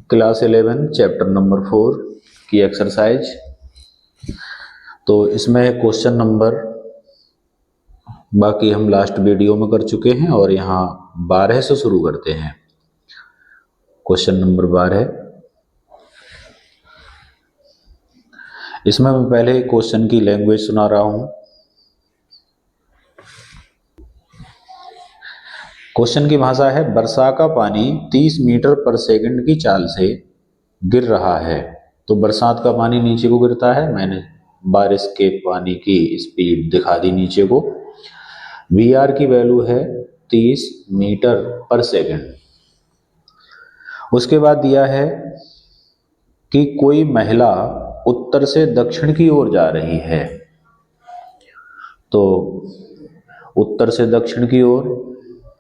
Class 11 chapter number 4 की exercise. तो इसमें क्वेश्चन नंबर बाकी हम लास्ट वीडियो में कर चुके हैं और यहाँ 12 से शुरू करते हैं। क्वेश्चन नंबर 12, इसमें मैं पहले क्वेश्चन की लैंग्वेज सुना रहा हूँ। क्वेश्चन की भाषा है, वर्षा का पानी 30 मीटर पर सेकंड की चाल से गिर रहा है। तो बरसात का पानी नीचे को गिरता है, मैंने बारिश के पानी की स्पीड दिखा दी नीचे को। वी आर की वैल्यू है 30 मीटर पर सेकंड। उसके बाद दिया है कि कोई महिला उत्तर से दक्षिण की ओर जा रही है। तो उत्तर से दक्षिण की ओर,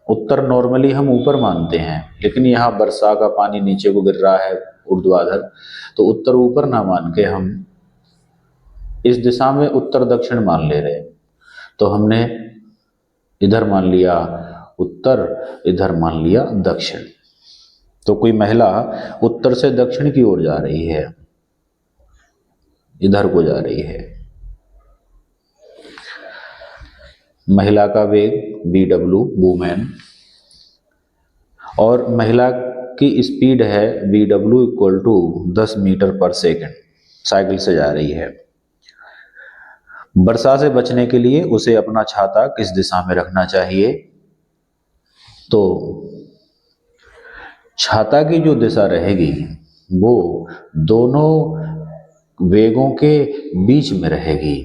उत्तर नॉर्मली हम ऊपर मानते हैं, लेकिन यहाँ वर्षा का पानी नीचे को गिर रहा है ऊर्ध्वाधर, तो उत्तर ऊपर ना मान के हम इस दिशा में उत्तर दक्षिण मान ले रहे। तो हमने इधर मान लिया उत्तर, इधर मान लिया दक्षिण। तो कोई महिला उत्तर से दक्षिण की ओर जा रही है, इधर को जा रही है। महिला का वेग BW, वुमेन, और महिला की स्पीड है BW इक्वल टू 10 मीटर पर सेकंड, साइकिल से जा रही है। वर्षा से बचने के लिए उसे अपना छाता किस दिशा में रखना चाहिए? तो छाता की जो दिशा रहेगी वो दोनों वेगों के बीच में रहेगी।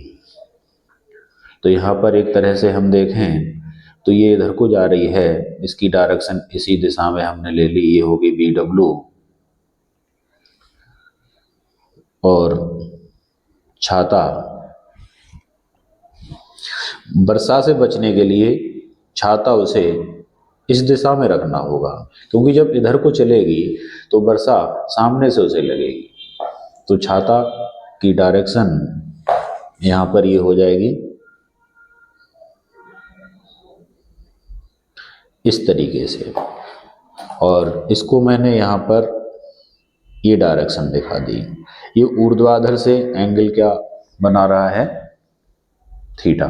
तो यहाँ पर एक तरह से हम देखें तो ये इधर को जा रही है, इसकी डायरेक्शन इसी दिशा में हमने ले ली, ये होगी BW, और छाता वर्षा से बचने के लिए छाता उसे इस दिशा में रखना होगा, क्योंकि जब इधर को चलेगी तो वर्षा सामने से उसे लगेगी। तो छाता की डायरेक्शन यहाँ पर ये हो जाएगी इस तरीके से, और इसको मैंने यहाँ पर ये डायरेक्शन दिखा दी। ये ऊर्ध्वाधर से एंगल क्या बना रहा है? थीटा।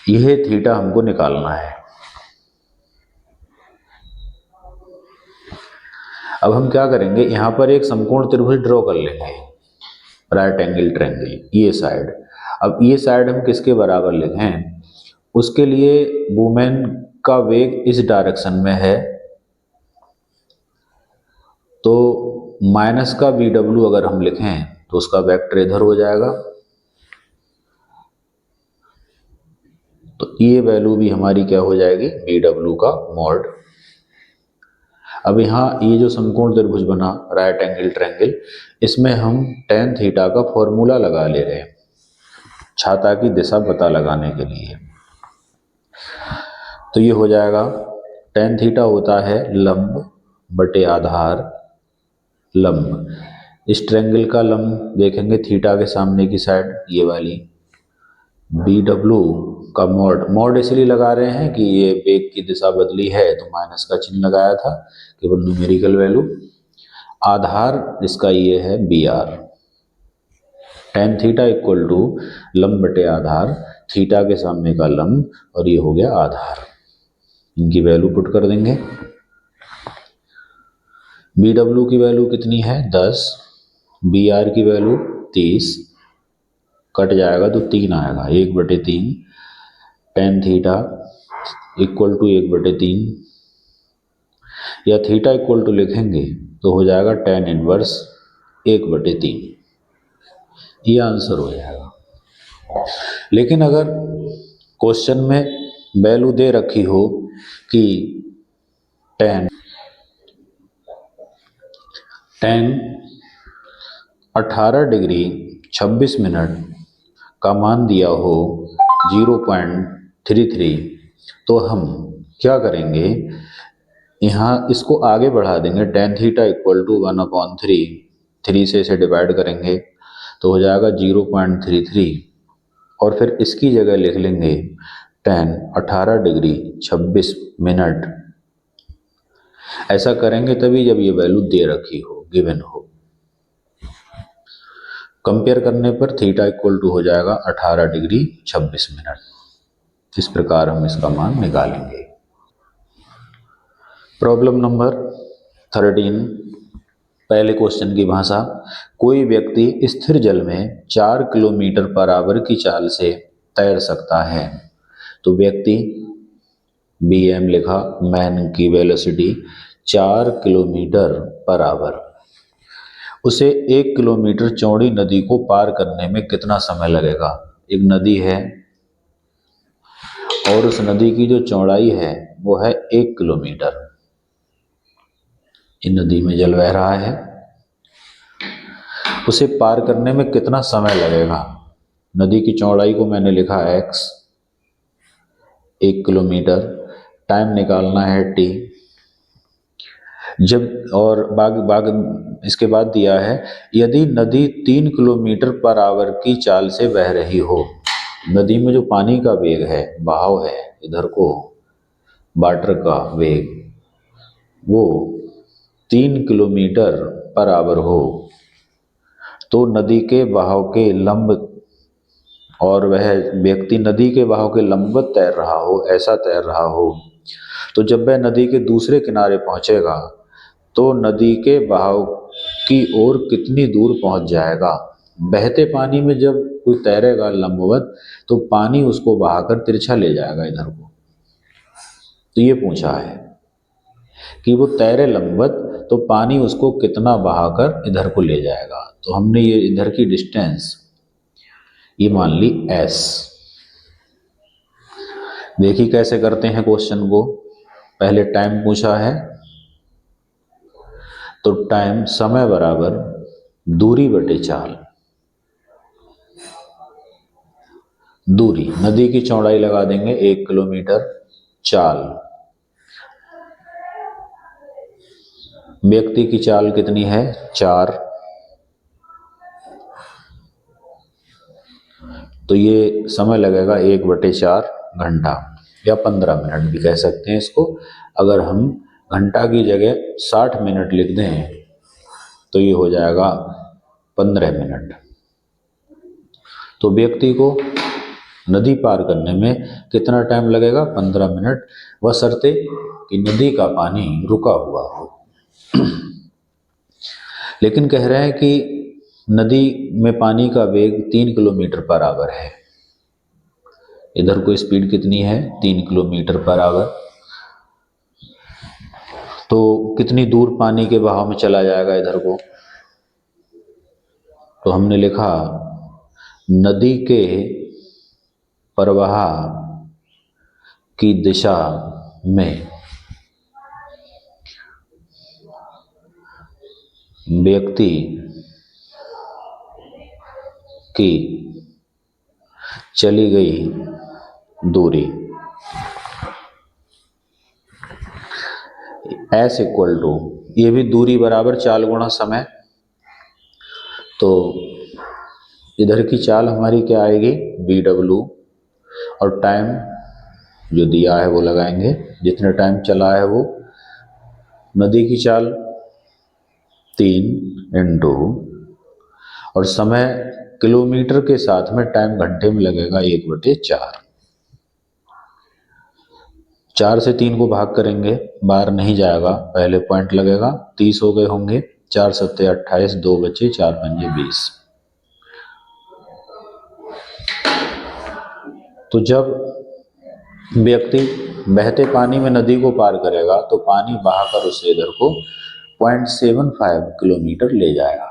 यह थीटा हमको निकालना है। अब हम क्या करेंगे, यहाँ पर एक समकोण त्रिभुज ड्रॉ कर लेंगे, राइट एंगल ट्रायंगल, ये साइड। अब ये साइड हम किसके बराबर लिखें? उसके लिए वुमेन का वेग इस डायरेक्शन में है, तो माइनस का BW अगर हम लिखें तो उसका वेक्टर इधर हो जाएगा। तो ये वैल्यू भी हमारी क्या हो जाएगी? BW का मॉड। अब यहाँ ये जो समकोण त्रिभुज बना, राइट एंगल ट्रायंगल, इसमें हम tan थीटा का फॉर्मूला लगा ले रहे हैं छाता की दिशा पता लगाने के लिए। तो ये हो जाएगा, tan थीटा होता है लंब बटे आधार, लंब। इस ट्रायंगल का लंब देखेंगे थीटा के सामने की साइड, ये वाली। BW का मॉड इसलिए लगा रहे हैं कि ये वेग की दिशा बदली है तो माइनस का चिन्ह लगाया था, केवल न्यूमेरिकल वैल्यू। आधार इसका ये है BR। tan theta equal to लंब बटे आधार, थीटा के सामने का लंब, और ये हो गया आधार। इनकी वैल्यू पुट कर देंगे। BW की वैल्यू कितनी है? 10। BR की वैल्यू 30, कट जाएगा तो 3 आएगा, 1/3। tan थीटा इक्वल टू 1/3, या थीटा इक्वल टू लिखेंगे तो हो जाएगा tan इनवर्स 1/3। ये आंसर हो जाएगा। लेकिन अगर क्वेश्चन में वैल्यू दे रखी हो कि tan 18 डिग्री 26 मिनट का मान दिया हो 0.33, तो हम क्या करेंगे, यहाँ इसको आगे बढ़ा देंगे। tan थीटा इक्वल टू 1/3, 3 से इसे डिवाइड करेंगे तो हो जाएगा 0.33, और फिर इसकी जगह लिख लेंगे tan 18 डिग्री 26 मिनट ऐसा करेंगे तभी जब ये वैल्यू दे रखी हो, गिवन हो। कंपेयर करने पर थीटा इक्वल टू हो जाएगा 18 डिग्री 26 मिनट। इस प्रकार हम इसका मान निकालेंगे। प्रॉब्लम नंबर 13, पहले क्वेश्चन की भाषा। कोई व्यक्ति स्थिर जल में 4 किलोमीटर पर आवर की चाल से तैर सकता है। तो व्यक्ति bm लिखा, मैन की वेलोसिटी 4 किलोमीटर पर आवर, उसे 1 किलोमीटर चौड़ी नदी को पार करने में कितना समय लगेगा। एक नदी है और उस नदी की जो चौड़ाई है वो है 1 किलोमीटर। इन नदी में जल बह रहा है, उसे पार करने में कितना समय लगेगा। नदी की चौड़ाई को मैंने लिखा x, 1 किलोमीटर, टाइम निकालना है t। जब और बाग इसके बाद दिया है यदि नदी 3 किलोमीटर पर आवर की चाल से बह रही हो। नदी में जो पानी का वेग है, बहाव है, इधर को वाटर का वेग, वो 3 किलोमीटर पर आवर हो, तो नदी के बहाव के लंब, और वह व्यक्ति नदी के बहाव के लंबवत तैर रहा हो, ऐसा तैर रहा हो, तो जब वह नदी के दूसरे किनारे पहुंचेगा तो नदी के बहाव की ओर कितनी दूर पहुंच जाएगा। बहते पानी में जब कोई तैरेगा लंबवत, तो पानी उसको बहाकर तिरछा ले जाएगा इधर को। तो ये पूछा है कि वो तैरे लंबवत तो पानी उसको कितना बहाकर इधर को ले जाएगा। तो हमने ये इधर की डिस्टेंस ये मान ली s। देखिए कैसे करते हैं क्वेश्चन को। पहले टाइम पूछा है, तो टाइम समय बराबर दूरी बटे चाल। दूरी, नदी की चौड़ाई लगा देंगे 1 किलोमीटर, चाल, व्यक्ति की चाल कितनी है 4, तो ये समय लगेगा 1/4 घंटा या 15 मिनट भी कह सकते हैं इसको। अगर हम घंटा की जगह 60 मिनट लिख दें तो ये हो जाएगा 15 मिनट। तो व्यक्ति को नदी पार करने में कितना टाइम लगेगा 15 मिनट, बशर्ते कि नदी का पानी रुका हुआ हो। लेकिन कह रहे हैं कि नदी में पानी का वेग 3 किलोमीटर पर आवर है। इधर को स्पीड कितनी है 3 किलोमीटर पर आवर, तो कितनी दूर पानी के बहाव में चला जाएगा इधर को। तो हमने लिखा नदी के प्रवाह की दिशा में व्यक्ति की चली गई दूरी S इक्वल टू, ये भी दूरी बराबर चाल गुणा समय। तो इधर की चाल हमारी क्या आएगी BW, और टाइम जो दिया है वो लगाएंगे, जितने टाइम चला है वो। नदी की चाल 3 इंटू, और समय किलोमीटर के साथ में टाइम घंटे में लगेगा 1/4। 4 से 3 को भाग करेंगे, बाहर नहीं जाएगा, पहले पॉइंट लगेगा, 30 हो गए होंगे, 4 सत्ते 28, 2 बचे, 4 पंजे 20। तो जब व्यक्ति बहते पानी में नदी को पार करेगा तो पानी बहाकर उसे इधर को 0.75 किलोमीटर ले जाएगा।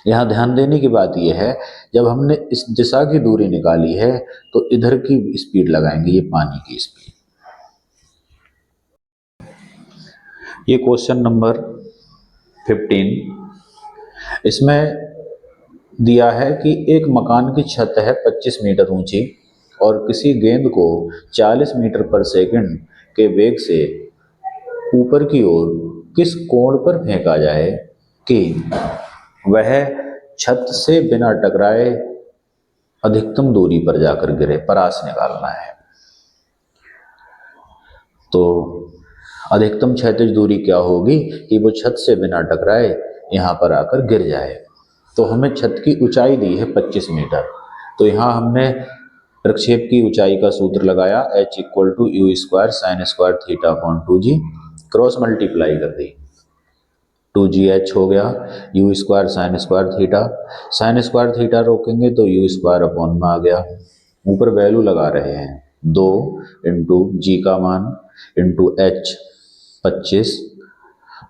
यहाँ ध्यान देने की बात यह है, जब हमने इस दिशा की दूरी निकाली है तो इधर की स्पीड लगाएंगे, ये पानी की स्पीड। ये क्वेश्चन नंबर 15, इसमें दिया है कि एक मकान की छत है 25 मीटर ऊंची और किसी गेंद को 40 मीटर पर सेकंड के वेग से ऊपर की ओर किस कोण पर फेंका जाए कि वह छत से बिना टकराए अधिकतम दूरी पर जाकर गिरे। परास निकालना है। तो अधिकतम क्षैतिज दूरी क्या होगी कि वो छत से बिना टकराए यहाँ पर आकर गिर जाए। तो हमें छत की ऊंचाई दी है 25 मीटर, तो यहाँ हमने प्रक्षेप की ऊंचाई का सूत्र लगाया h equal to you square sine square theta upon 2g, cross multiply कर दी, 2gh हो गया, U square sine square theta रोकेंगे तो यू स्क्वायर अपॉन में आ गया, ऊपर वैल्यू लगा रहे हैं 2 इंटू जी का मान इंटू एच 25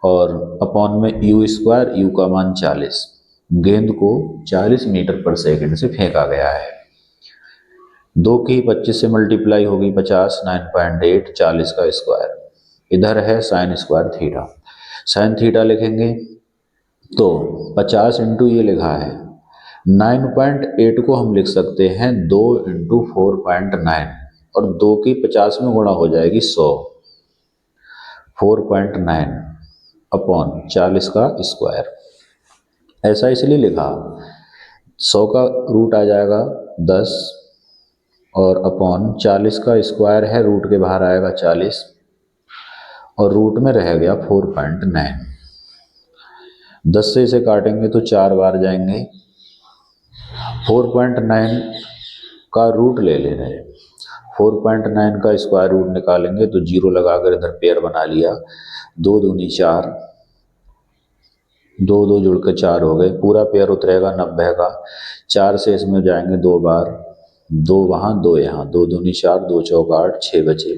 और अपॉन में यू स्क्वायर, यू का मान 40, गेंद को 40 मीटर पर सेकंड से फेंका गया है। 2 की 25 से मल्टीप्लाई होगी 50, 9.8, 40 का स्क्वायर, इधर है sign square theta, sine theta लिखेंगे तो 50 इंटू ये लिखा है 9.8 को हम लिख सकते हैं 2 इंटू 4.9 और 2 की 50 में गुणा हो जाएगी 100, 4.9 अपॉन 40 का स्क्वायर। ऐसा इसलिए लिखा, 100 का रूट आ जाएगा 10 और अपॉन 40 का स्क्वायर है, रूट के बाहर आएगा 40 और रूट में रह गया 4.9। 10 से इसे काटेंगे तो 4 बार जाएंगे, 4.9 का रूट ले रहे हैं, 4.9 का स्क्वायर रूट निकालेंगे तो 0 लगाकर इधर पेयर बना लिया, 2 दूनी 4, 2 2 जुड़ के 4 हो गए, पूरा पेयर उतरेगा 90 का, 4 से इसमें जाएंगे 2 बार, 2 वहाँ 2 यहाँ, 2 दूनी 4, 2 चौक 8, 6 बचे,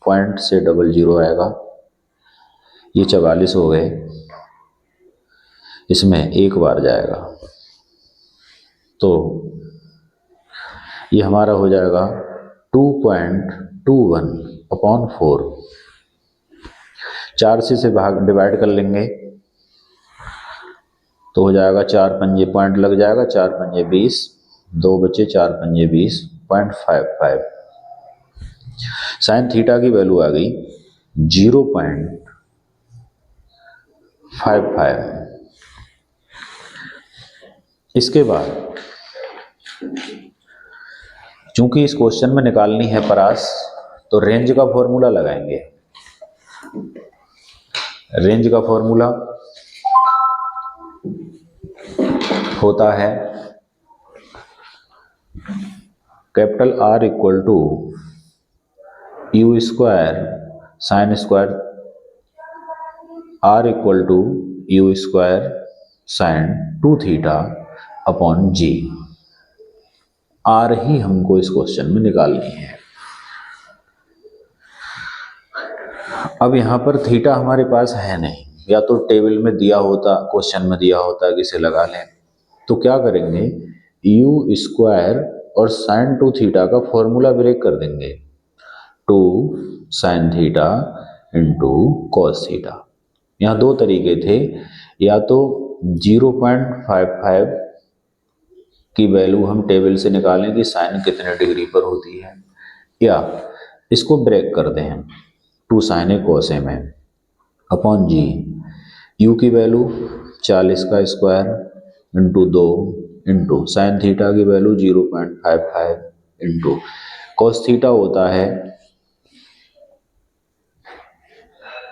पॉइंट से 00 आएगा, ये 44 हो गए, इसमें एक बार जाएगा तो ये हमारा हो जाएगा 2.21 अपॉन 4। 4 से भाग डिवाइड कर लेंगे तो हो जाएगा 4 पंजे पॉइंट लग जाएगा, 4 पंजे 20, 2 बचे, 4 पंजे 20.55। साइन थीटा की वैल्यू आ गई 0.55। इसके बाद चूंकि इस क्वेश्चन में निकालनी है परास, तो रेंज का फॉर्मूला लगाएंगे। रेंज का फॉर्मूला होता है capital R equal to you square sine square, R equal to you square sine 2 theta upon g. R ही हमको इस क्वेश्चन में निकालनी है। अब यहाँ पर थीटा हमारे पास है नहीं, या तो टेबल में दिया होता, क्वेश्चन में दिया होता कि इसे लगा लें, तो क्या करेंगे, यू स्क्वायर और साइन 2 थीटा का फॉर्मूला ब्रेक कर देंगे, 2 sine theta into cos theta. यहाँ दो तरीके थे, या तो 0.55 की वैल्यू हम टेबल से निकालें कि साइन कितने डिग्री पर होती है, या इसको ब्रेक करते हैं 2 साइन ए कॉस ए में अपॉन जी, यू की वैल्यू 40 का square into 2 into sine theta की वैल्यू 0.55 इंटू कॉस थीटा होता है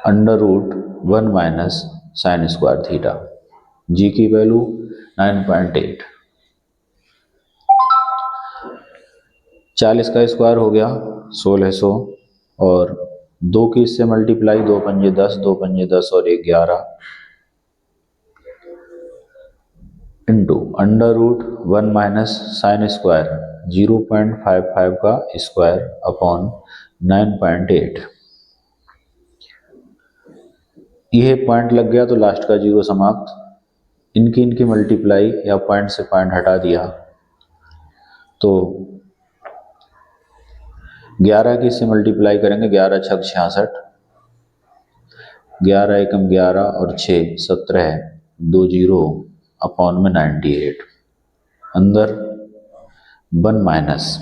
√1 माइनस साइन स्क्वायर थीटा, जी की वैल्यू 9.8, 40 का स्क्वायर हो गया 1600 और 2 की इससे मल्टीप्लाई, 2 पंजे 10, 2 पंजे 10 और 1 11 इंटू √1 माइनस साइन स्क्वायर 0.55 का स्क्वायर अपॉन 9.8। यह पॉइंट लग गया तो लास्ट का 0 समाप्त, इनकी मल्टीप्लाई या पॉइंट से पॉइंट हटा दिया तो 11 की से मल्टीप्लाई करेंगे, 11 छक 66, 11 एकम 11 और 6 17, 2 0 अपॉन में 98, अंदर 1 माइनस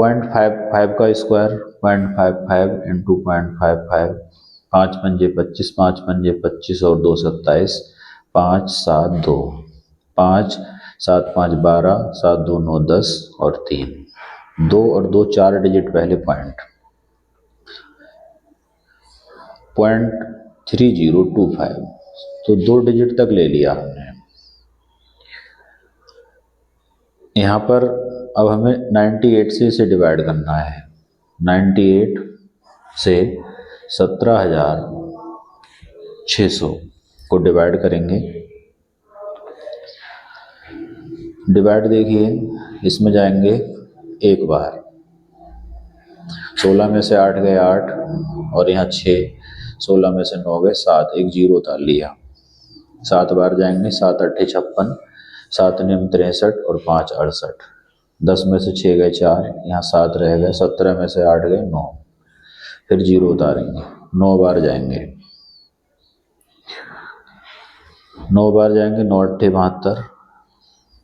0.55 का स्क्वायर 0.55 इंटू 0.55, 5 पंजे 25, 5 पंजे 25 और 2 27, 5 7 2, 5 7 5 12, 7 2 9 10 और 3, 2 और 2 4 डिजिट पहले पॉइंट, 0.3025, तो 2 डिजिट तक ले लिया हमने। यहाँ पर अब हमें 98 से इसे डिवाइड करना है। 98 से 17,600 को डिवाइड करेंगे। डिवाइड देखिए, इसमें जाएंगे एक बार, 16 में से 8 गए 8 और यहाँ 6, 16 में से 9 गए 7, एक जीरो था लिया। 7 बार जाएंगे, 7 8 56, 7 9 63 और 5 68, 10 में से 6 गए 4, यहाँ 7 रह गए, 17 में से 8 गए 9, फिर जीरो उतारेंगे, 9 बार जाएंगे, 9 बार जाएंगे, 9 8 72,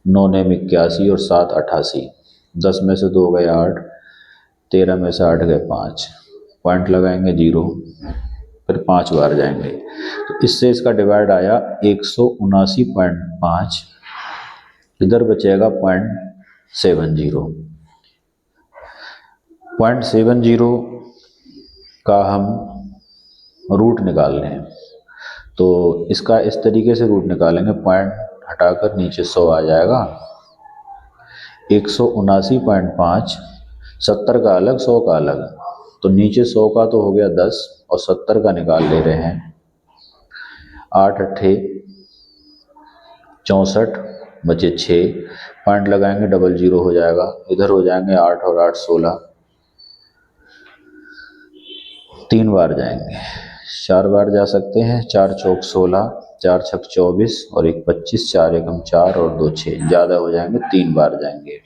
9 9 81 और 7 88, 10 में से 2 गए 8, 13 में से 8 गए 5, पॉइंट लगाएंगे जीरो, फिर 5 बार जाएंगे। तो इससे इसका डिवाइड आया 179.5, इधर बचेगा 0.70। 0.70 का हम रूट निकाल लें, तो इसका इस तरीके से रूट निकालेंगे, पॉइंट हटाकर नीचे 100 आ जाएगा। 179.5, 70 का अलग 100 का अलग, तो नीचे 100 का तो हो गया 10 और 70 का निकाल ले रहे हैं। 8 8 64 बचे 6, पॉइंट लगाएंगे, डबल जीरो हो जाएगा, इधर हो जाएंगे 8 और 8 16, 3 बार जाएंगे, 4 बार जा सकते हैं, 4 चौक 16, 4 छक 24 और 1 25, 4 एकम 4 और 2 6, ज़्यादा हो जाएंगे, 3 बार जाएंगे,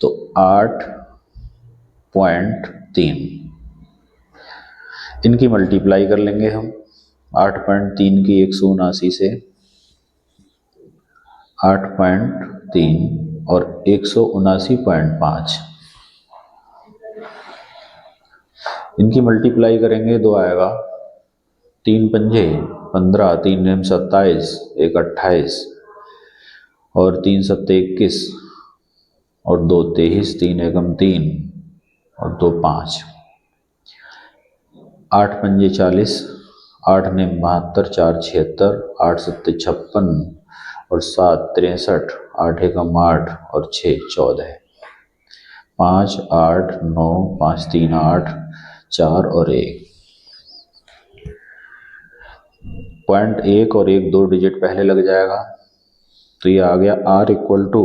तो 8.3। इनकी मल्टीप्लाई कर लेंगे हम, 8.3 की 179 से, 8.3 और 179.5, इनकी मल्टीप्लाई करेंगे, 2 आएगा, 3 पंजे 15, 3 नेम 27, 1 28 और 3 सत्ते 21 और 2 23, 3 एकम 3 और 2 5, 8 पंजे 40, 8 नेम 72, 4 76, 8 सत्ते 56 और 7 63, 8 एकम 8 और 6 14, 5 8 9 5 3 8 4 और 1, 0.1 और 1 2 डिजिट पहले लग जाएगा, तो ये आ गया R इक्वल टू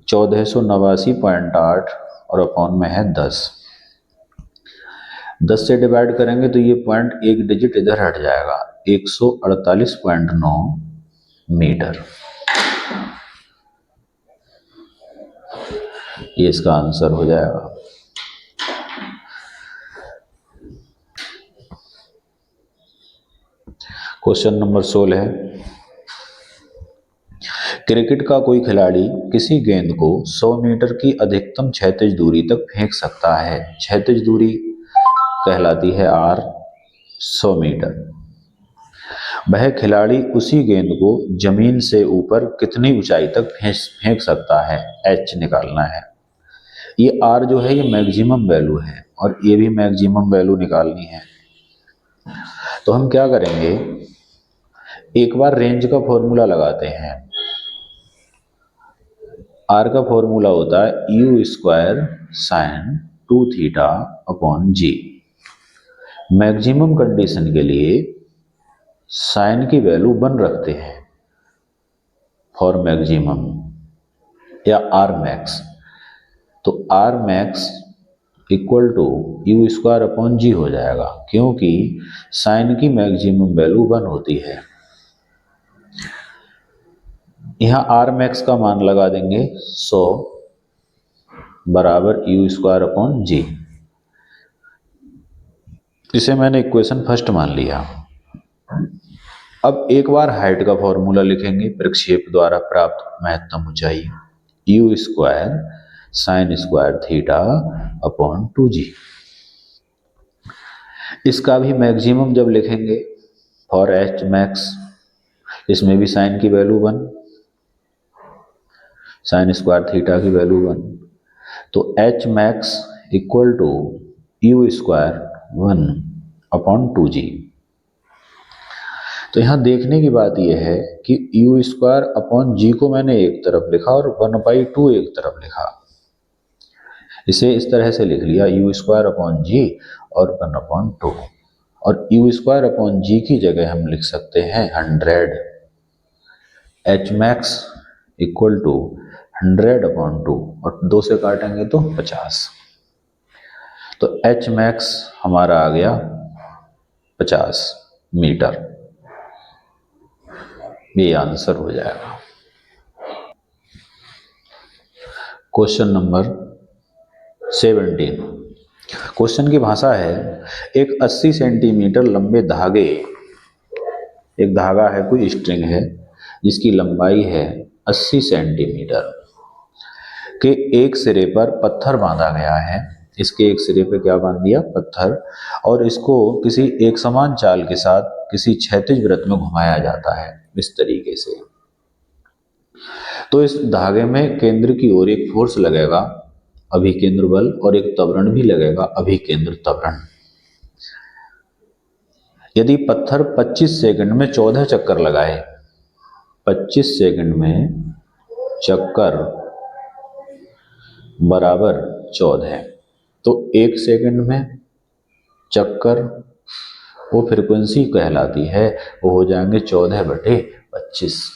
1489.8 और अपॉन में है 10। 10 से डिवाइड करेंगे तो ये पॉइंट 1 डिजिट इधर हट जाएगा, 148.9 मीटर। ये इसका आंसर हो जाएगा। क्वेश्चन नंबर 16 है, क्रिकेट का कोई खिलाड़ी किसी गेंद को 100 मीटर की अधिकतम क्षैतिज दूरी तक फेंक सकता है। क्षैतिज दूरी कहलाती है R, 100 मीटर। वह खिलाड़ी उसी गेंद को जमीन से ऊपर कितनी ऊंचाई तक फेंक सकता है, H निकालना है। ये R जो है ये मैक्सिमम वैल्यू है और ये भी मैक्सिमम वैल्यू निकालनी है। तो हम क्या करेंगे, एक बार रेंज का फॉर्मूला लगाते हैं। R का फॉर्मूला होता है U square sine 2 theta upon G। Maximum condition के लिए साइन की वैल्यू 1 रखते हैं फॉर मैक्सिमम या R मैक्स, तो R max equal to U square upon G हो जाएगा, क्योंकि साइन की मैक्सिमम वैल्यू 1 होती है। यहाँ R मैक्स का मान लगा देंगे 100 बराबर U स्क्वायर अपॉन G। इसे मैंने इक्वेशन फर्स्ट मान लिया। अब एक बार हाइट का फॉर्मूला लिखेंगे, प्रक्षेप द्वारा प्राप्त महत्तम ऊंचाई U square sine square theta upon 2G। इसका भी मैक्सिमम जब लिखेंगे फॉर H मैक्स, इसमें भी साइन की वैल्यू 1, साइन स्क्वायर थीटा की वैल्यू 1, तो H max equal to U square 1/2g। तो यहाँ देखने की बात यह है कि u² g को मैंने एक तरफ लिखा और 1/2 एक तरफ लिखा। इसे इस तरह से लिख लिया u² g और 1/2, और u² g की जगह हम लिख सकते हैं 100। h max इक्वल टू 100/2 और 2 से काटेंगे तो 50। तो h max हमारा आ गया 50 मीटर। ये आंसर हो जाएगा। Question number 17। क्वेश्चन की भाषा है, एक 80 सेंटीमीटर लंबे धागे, एक धागा है, कोई स्ट्रिंग है जिसकी लंबाई है 80 सेंटीमीटर के एक सिरे पर पत्थर बांधा गया है। इसके एक सिरे पे क्या बांध दिया? पत्थर। और इसको किसी एक समान चाल के साथ किसी क्षैतिज वृत्त में घुमाया जाता है इस तरीके से। तो इस धागे में केंद्र की ओर एक फोर्स लगेगा, अभिकेंद्र बल, और एक त्वरण भी लगेगा, अभिकेंद्र त्वरण। यदि पत्थर 25 सेकंड में 14 चक्कर लगाए, 25 सेकंड में चक्कर बराबर 14, तो 1 सेकंड में चक्कर वो फ्रीक्वेंसी कहलाती है, वो हो जाएंगे 14/25।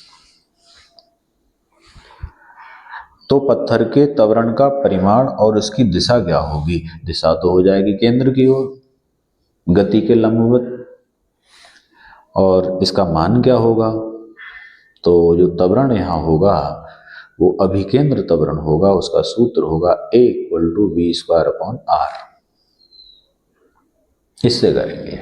तो पत्थर के त्वरण का परिमाण और उसकी दिशा क्या होगी? दिशा तो हो जाएगी केंद्र की ओर, गति के लंबवत। और इसका मान क्या होगा? तो जो त्वरण यहाँ होगा वो अभिकेंद्र त्वरण होगा। उसका सूत्र होगा A = v²/r। इससे करेंगे।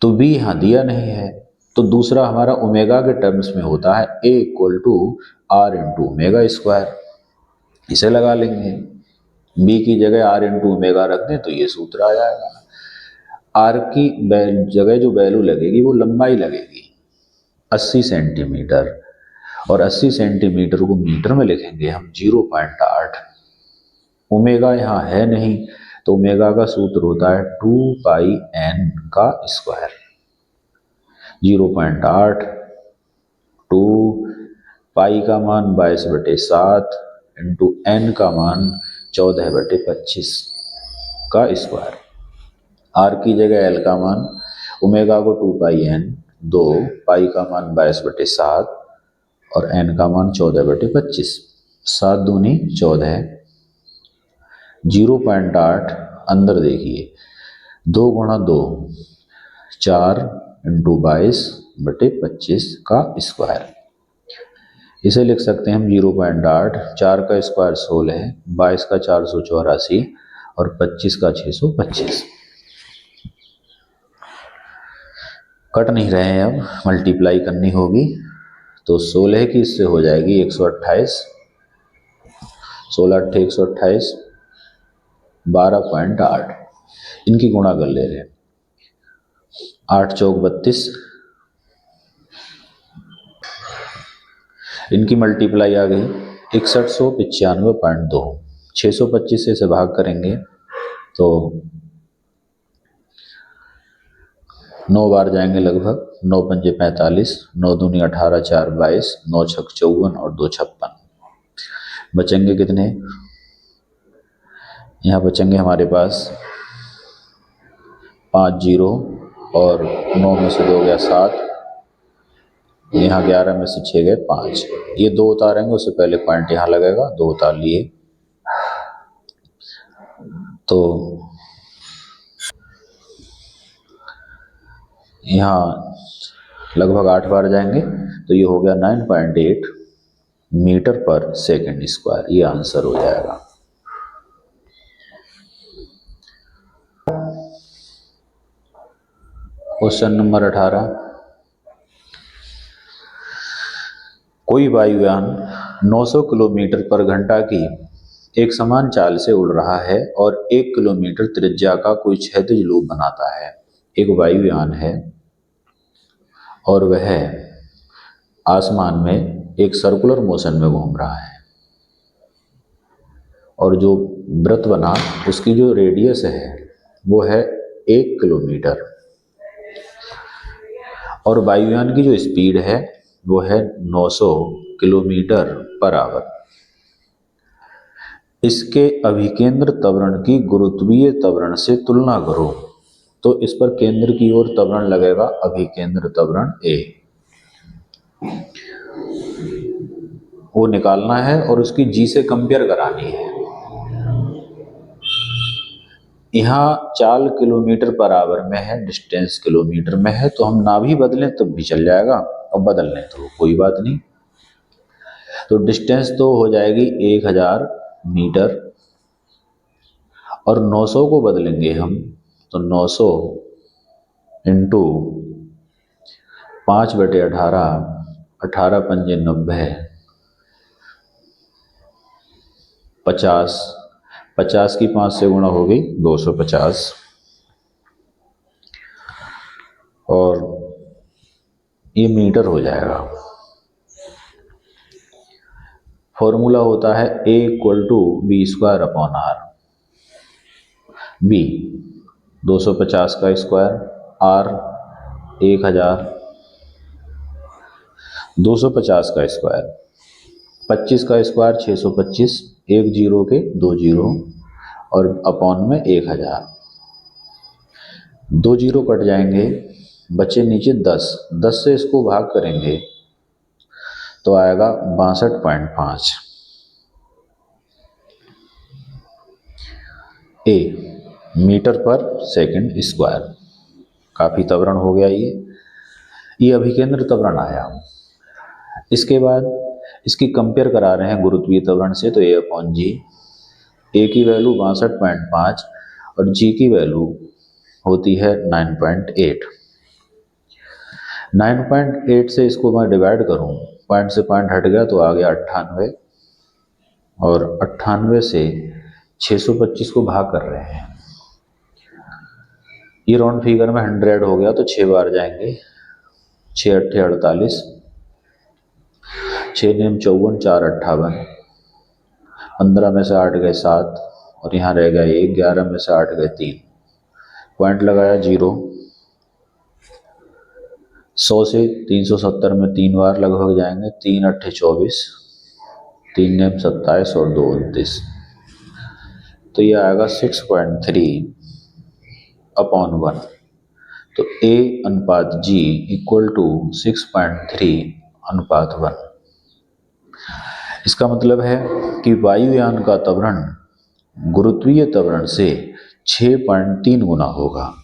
तो v यहाँ दिया नहीं है, तो दूसरा हमारा ओमेगा के टर्म्स में होता है A = r × ω²। इसे लगा लेंगे। b की जगह r × ω रख दें तो ये सूत्र आ जाएगा। r की जगह जो वैल्यू लगेगी वो लंबाई लगेगी 80 सेंटीमीटर, और 80 सेंटीमीटर को मीटर में लिखेंगे हम 0.8। ओमेगा यहाँ है नहीं, तो ओमेगा का सूत्र होता है 2πn²। 0.8 2 पाई का मान 22/7 इंटू n का मान 14/25 का स्क्वायर। r की जगह l का मान, ओमेगा को 2πn, 2 पाई का मान 22/7 और n का मान 14/25। 7 दूनी 14, 0.8 अंदर देखिए, 2 × 2 4 इंटू 22/25 का स्क्वायर। इसे लिख सकते हैं हम 0.8, 4 का स्क्वायर 16, 22 का 484 और 25 का 625। कट नहीं रहे हैं, अब मल्टीप्लाई करनी होगी। तो 16 की इससे हो जाएगी 128, 16 × 8 128, 12.8। इनकी गुणा कर ले रहे हैं, 8 चौक 32, इनकी मल्टीप्लाई आ गई 6195.2। 625 से भाग करेंगे तो 9 बार जाएंगे लगभग, 9 पंजे 45, 9 दूनी 18, 4 22, 9 छक 54 और 2 56। बचेंगे कितने? यहाँ बचेंगे हमारे पास 5 जीरो, और 9 में से 2 गया 7, यहाँ 11 में से 6 गए 5। ये 2 उतारेंगे, उससे पहले पॉइंट यहाँ लगेगा, 2 उतार लिए। तो यहाँ लगभग 8 बार जाएंगे, तो ये हो गया 9.8 मीटर पर सेकंड स्क्वायर। ये आंसर हो जाएगा। Question number 18। कोई वायुयान 900 किलोमीटर पर घंटा की एक समान चाल से उड़ रहा है और 1 किलोमीटर त्रिज्या का कोई क्षैतिज लूप बनाता है। एक वायुयान है और वह आसमान में एक सर्कुलर मोशन में घूम रहा है, और जो वृत्त बना उसकी जो रेडियस है वो है 1 किलोमीटर, और वायुयान की जो स्पीड है वो है 900 किलोमीटर पर आवर। इसके अभिकेंद्र त्वरण की गुरुत्वीय त्वरण से तुलना करो। तो इस पर केंद्र की ओर त्वरण लगेगा अभिकेंद्र त्वरण ए, वो निकालना है और उसकी जी से कंपेयर करानी है। यहाँ चाल किलोमीटर पर आवर में है, डिस्टेंस किलोमीटर में है, तो हम ना भी बदलें तब भी चल जाएगा, और बदल लें तो कोई बात नहीं। तो डिस्टेंस तो हो जाएगी 1000 मीटर, और 900 को बदलेंगे हम तो 900 इंटू 5/18, 18 पंजे 90, 50, 50 की 5 से गुणा हो गई 250, और ये मीटर हो जाएगा। फॉर्मूला होता है A = v²/r। b 250 का स्क्वायर, r 1000, 250 का स्क्वायर, 25 का स्क्वायर 625, एक जीरो के 2 जीरो, और अपॉन में 1000। 2 जीरो कट जाएंगे, बचे नीचे 10, 10 से इसको भाग करेंगे तो आएगा 62.5। ए मीटर पर सेकंड स्क्वायर। काफ़ी त्वरण हो गया ये अभिकेंद्र त्वरण आया। इसके बाद इसकी कंपेयर करा रहे हैं गुरुत्वीय त्वरण से, तो A/g, ए की वैल्यू 62.5 और जी की वैल्यू होती है 9.8। 9.8 से इसको मैं डिवाइड करूं, पॉइंट से पॉइंट हट गया तो आ गया 98, और 98 से 625 को भाग कर रहे हैं। ये राउंड फिगर में 100 हो गया तो 6 बार जाएंगे, 6 अट्ठे 48, 6 नेम 54, 4 58, 15 में से 8 गए 7, और यहाँ रह गया 1, 11 में से 8 गए 3, पॉइंट लगाया 0। 100 से 370 में 3 बार लगभग जाएंगे, 3 अट्ठे 24, 3 नेम 27 और 2 29, तो ये आएगा 6.3/1। तो A/G = 6.3/1। इसका मतलब है कि वायुयान का त्वरण गुरुत्वीय त्वरण से 6.3 गुना होगा।